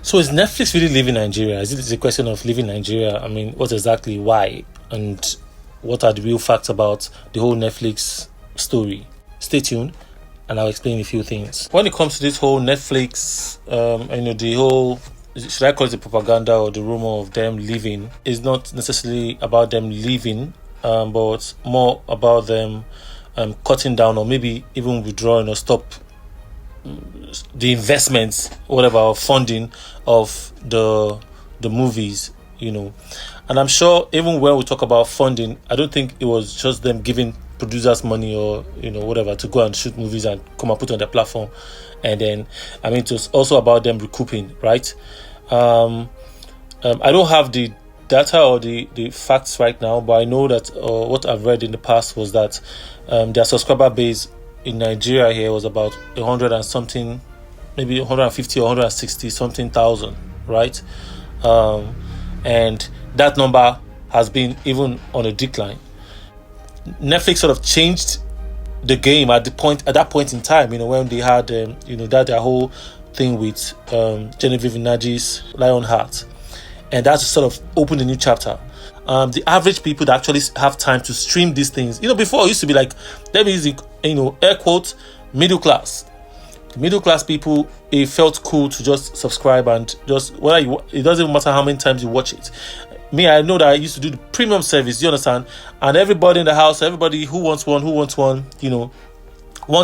So is Netflix really leaving Nigeria? Is it a question of leaving Nigeria? I mean, what exactly, why, and what are the real facts about the whole Netflix story? Stay tuned, and I'll explain a few things. When it comes to this whole Netflix, the whole, should I call it the propaganda or the rumor of them leaving, is not necessarily about them leaving, but more about them cutting down or maybe even withdrawing or stop the investments, whatever, or funding of the movies, and I'm sure even when we talk about funding, I don't think it was just them giving producers money or whatever to go and shoot movies and come and put on their platform, and then it was also about them recouping, right? I don't have the data or the facts right now, but I know that what I've read in the past was that their subscriber base in Nigeria here was about 100 and something, maybe 150 or 160 something thousand, right? And that number has been even on a decline. Netflix sort of changed the game at that point in time, when they had that their whole thing with Genevieve Nnaji's Lionheart, and that sort of opened a new chapter. The average people that actually have time to stream these things, before it used to be like, let me use air quotes, middle class. Middle class people, it felt cool to just subscribe and just it doesn't even matter how many times you watch it. Me, I know that I used to do the premium service, you understand? And everybody in the house, everybody who wants one, one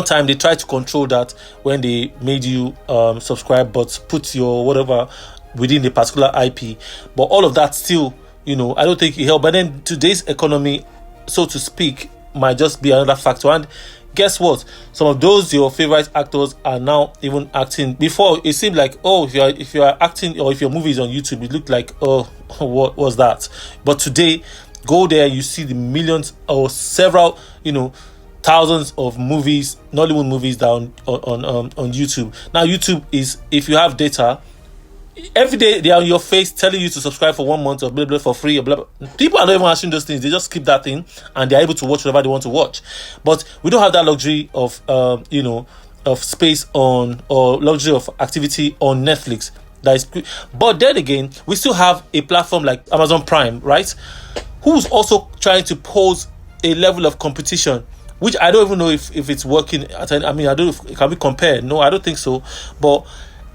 time they tried to control that when they made you subscribe, but put your whatever within the particular IP. But all of that still, I don't think it helped. But then today's economy, so to speak, might just be another factor. And guess what? Some of those your favorite actors are now even acting. Before it seemed like, if you are acting or if your movie is on YouTube, it looked like, what was that? But today, go there, you see the millions or several, thousands of movies, Nollywood movies down on YouTube. Now YouTube is, if you have data, every day they are on your face telling you to subscribe for 1 month or blah blah for free or blah blah. People are not even answering those things. They just skip that thing and they're able to watch whatever they want to watch. But we don't have that luxury of of space on, or luxury of activity on Netflix. But then again, we still have a platform like Amazon Prime, right? Who's also trying to pose a level of competition, which I don't even know if it's working. I don't know if it can be compared. No, I don't think so. But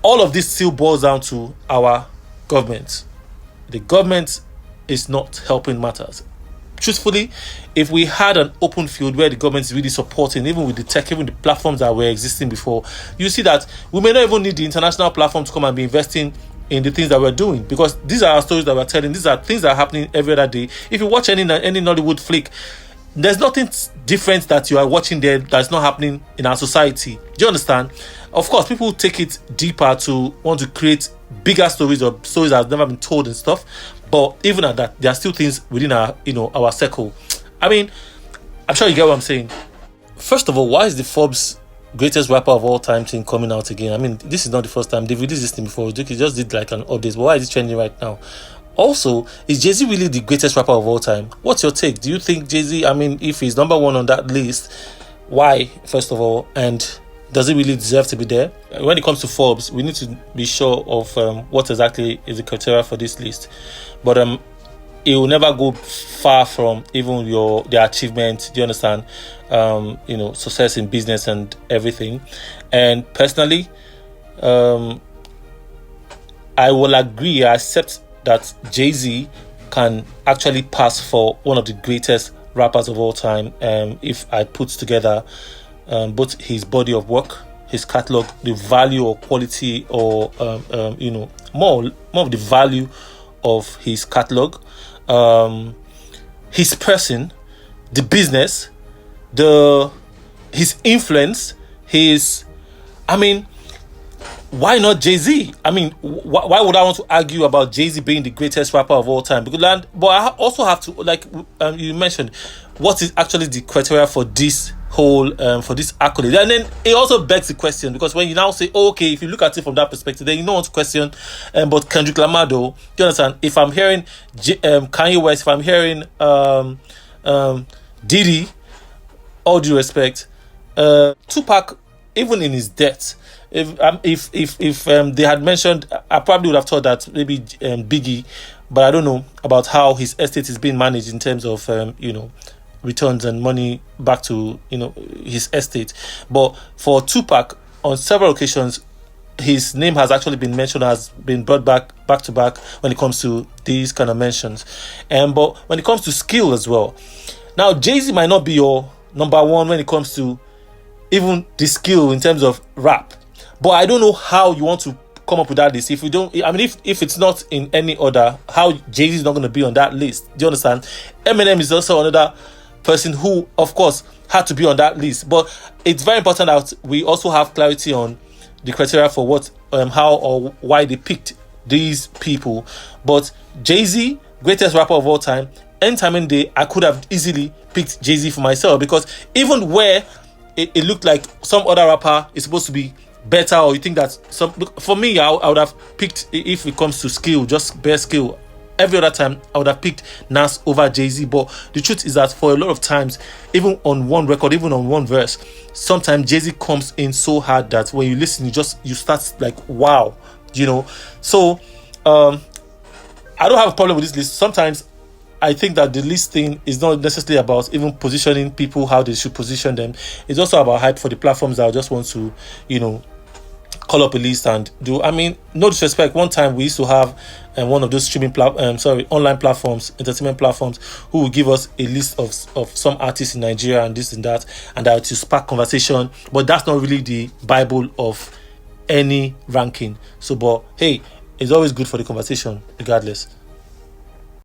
all of this still boils down to our government. The government is not helping matters. Truthfully, if we had an open field where the government is really supporting, even with the tech, even the platforms that were existing before, you see that we may not even need the international platform to come and be investing in the things that we're doing, because these are our stories that we're telling. These are things that are happening every other day. If you watch any Nollywood flick, there's nothing different that you are watching there that's not happening in our society. Do you understand? Of course, people take it deeper to want to create bigger stories or stories that have never been told and stuff. But even at that, there are still things within our circle. I'm sure you get what I'm saying. First of all, why is the Forbes greatest rapper of all time thing coming out again? This is not the first time. They've released this thing before. They just did like an update. But why is it trending right now? Also, is Jay-Z really the greatest rapper of all time? What's your take? Do you think Jay-Z, if he's number one on that list, why, first of all? And does he really deserve to be there? When it comes to Forbes, we need to be sure of what exactly is the criteria for this list. But it will never go far from even their achievement. Do you understand? Success in business and everything. And personally, I will agree, I accept that Jay-Z can actually pass for one of the greatest rappers of all time if I put together both his body of work, his catalog, the value or quality, or more of the value of his catalog, his person, the business, his influence, why not Jay-Z? Why would I want to argue about Jay-Z being the greatest rapper of all time? But I also have to, you mentioned, what is actually the criteria for this whole, for this accolade? And then it also begs the question, because when you now say, okay, if you look at it from that perspective, then you don't want to question, but Kendrick Lamar, though, do you understand? If I'm hearing Kanye West, if I'm hearing Diddy, all due respect, Tupac, even in his death, If they had mentioned, I probably would have thought that maybe Biggie, but I don't know about how his estate is being managed in terms of returns and money back to his estate. But for Tupac, on several occasions, his name has actually been mentioned, has been brought back to back when it comes to these kind of mentions. But when it comes to skill as well, now Jay-Z might not be your number one when it comes to even the skill in terms of rap, but I don't know how you want to come up with that list. If we don't, I mean, if it's not in any order, how Jay-Z is not going to be on that list? Do you understand? Eminem is also another person who, of course, had to be on that list. But it's very important that we also have clarity on the criteria for what, how or why they picked these people. But Jay-Z, greatest rapper of all time, anytime in day, I could have easily picked Jay-Z for myself, because even where it looked like some other rapper is supposed to be better, or you think that for me, I would have picked, if it comes to skill, just bare skill, every other time I would have picked Nas over Jay-Z. But the truth is that for a lot of times, even on one record, even on one verse, sometimes Jay-Z comes in so hard that when you listen, you start like, wow, So I don't have a problem with this list. Sometimes I think that the list thing is not necessarily about even positioning people how they should position them. It's also about hype for the platforms that just want to, call up a list and do. I mean, no disrespect. One time we used to have one of those online platforms, entertainment platforms, who would give us a list of some artists in Nigeria and this and that to spark conversation. But that's not really the Bible of any ranking. So, but hey, it's always good for the conversation, regardless.